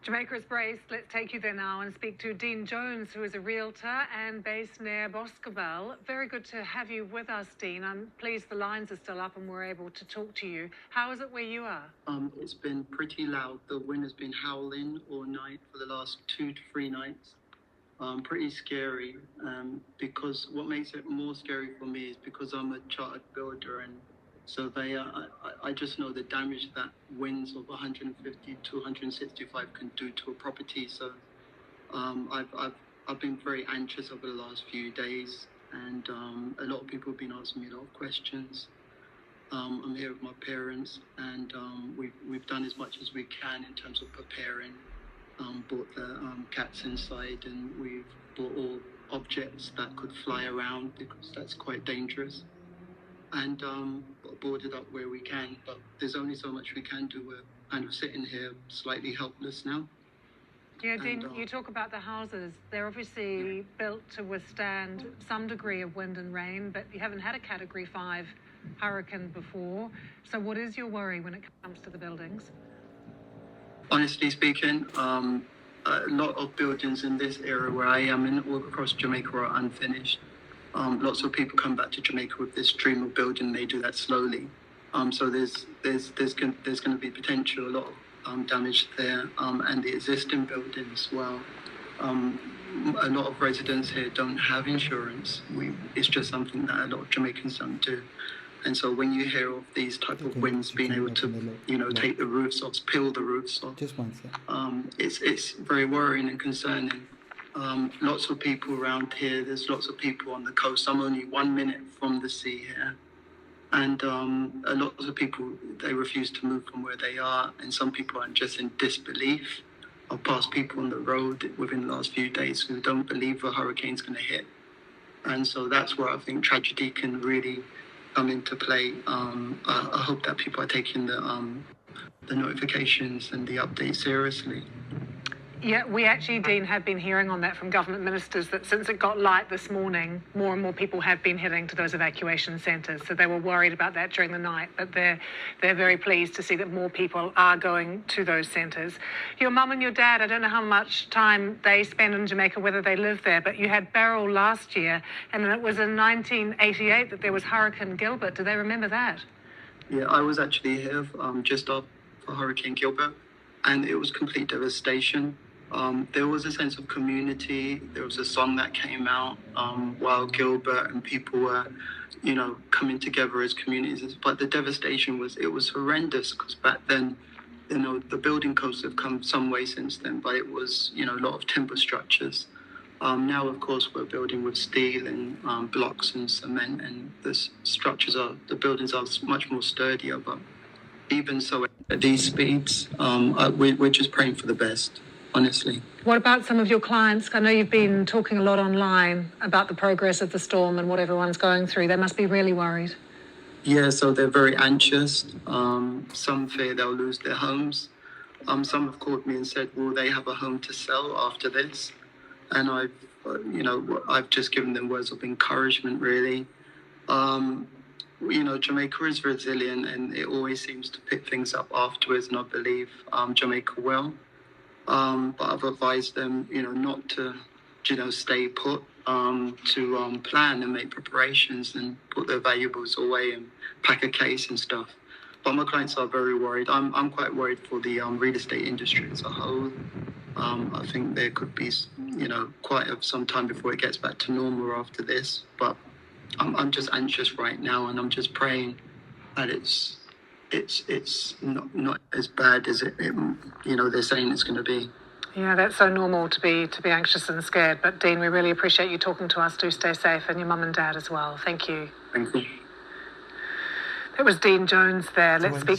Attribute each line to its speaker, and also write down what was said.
Speaker 1: Jamaica is braced. Let's take you there now and speak to Dean Jones, who is a realtor and based near Boscobel. Very good to have you with us, Dean. I'm pleased the lines are still up and we're able to talk to you. How is it where you are?
Speaker 2: It's been pretty loud. The wind has been howling all night for the last 2 to 3 nights. Pretty scary, because what makes it more scary for me is because I'm a chartered builder, and so I just know the damage that winds of 150 to 165 can do to a property. So I've been very anxious over the last few days, and a lot of people have been asking me a lot of questions. I'm here with my parents, and we've done as much as we can in terms of preparing. Brought the cats inside, and we've brought all objects that could fly around because that's quite dangerous. And boarded up where we can, but there's only so much we can do. We're kind of sitting here slightly helpless now.
Speaker 1: Yeah, Dean, you talk about the houses. They're obviously built to withstand some degree of wind and rain, but you haven't had a Category 5 hurricane before. So what is your worry when it comes to the buildings?
Speaker 2: Honestly speaking, a lot of buildings in this area where I am in all across Jamaica are unfinished. Lots of people come back to Jamaica with this dream of building. They do that slowly. So there's going to be potential a lot of damage there, and the existing buildings. Well, a lot of residents here don't have insurance. It's just something that a lot of Jamaicans don't do. And so when you hear of these type of winds being able to, take the roofs off, peel the roofs off, it's very worrying and concerning. Lots of people around here. There's lots of people on the coast. I'm only 1 minute from the sea here. And a lot of people, they refuse to move from where they are. And some people are just in disbelief. I've passed people on the road within the last few days who don't believe a hurricane's going to hit. And so that's where I think tragedy can really come into play. I hope that people are taking the notifications and the updates seriously.
Speaker 1: Yeah, we actually, Dean, have been hearing on that from government ministers that since it got light this morning, more and more people have been heading to those evacuation centres. So they were worried about that during the night, but they're very pleased to see that more people are going to those centres. Your mum and your dad, I don't know how much time they spend in Jamaica, whether they live there, but you had Beryl last year, and then it was in 1988 that there was Hurricane Gilbert. Do they remember that?
Speaker 2: Yeah, I was actually here just after Hurricane Gilbert, and it was complete devastation. There was a sense of community. There was a song that came out while Gilbert and people were, coming together as communities. But the devastation was horrendous, because back then, the building codes have come some way since then, but it was, a lot of timber structures. Now, of course, we're building with steel and blocks and cement, and the buildings are much more sturdier. But even so, at these speeds, we're just praying for the best. Honestly.
Speaker 1: What about some of your clients? I know you've been talking a lot online about the progress of the storm and what everyone's going through. They must be really worried.
Speaker 2: Yeah, so they're very anxious. Some fear they'll lose their homes. Some have called me and said, will they have a home to sell after this? And I've just given them words of encouragement, really. Jamaica is resilient, and it always seems to pick things up afterwards, and I believe Jamaica will. But I've advised them, not to, stay put, to plan and make preparations and put their valuables away and pack a case and stuff. But my clients are very worried. I'm quite worried for the real estate industry as a whole. I think there could be, quite some time before it gets back to normal after this. But I'm just anxious right now, and I'm just praying that it's not as bad as it they're saying it's going to be.
Speaker 1: Yeah, that's so normal to be anxious and scared. But Dean, we really appreciate you talking to us. Do stay safe, and your mum and dad as well. Thank you.
Speaker 2: Thank you.
Speaker 1: That was Dean Jones there. Let's speak.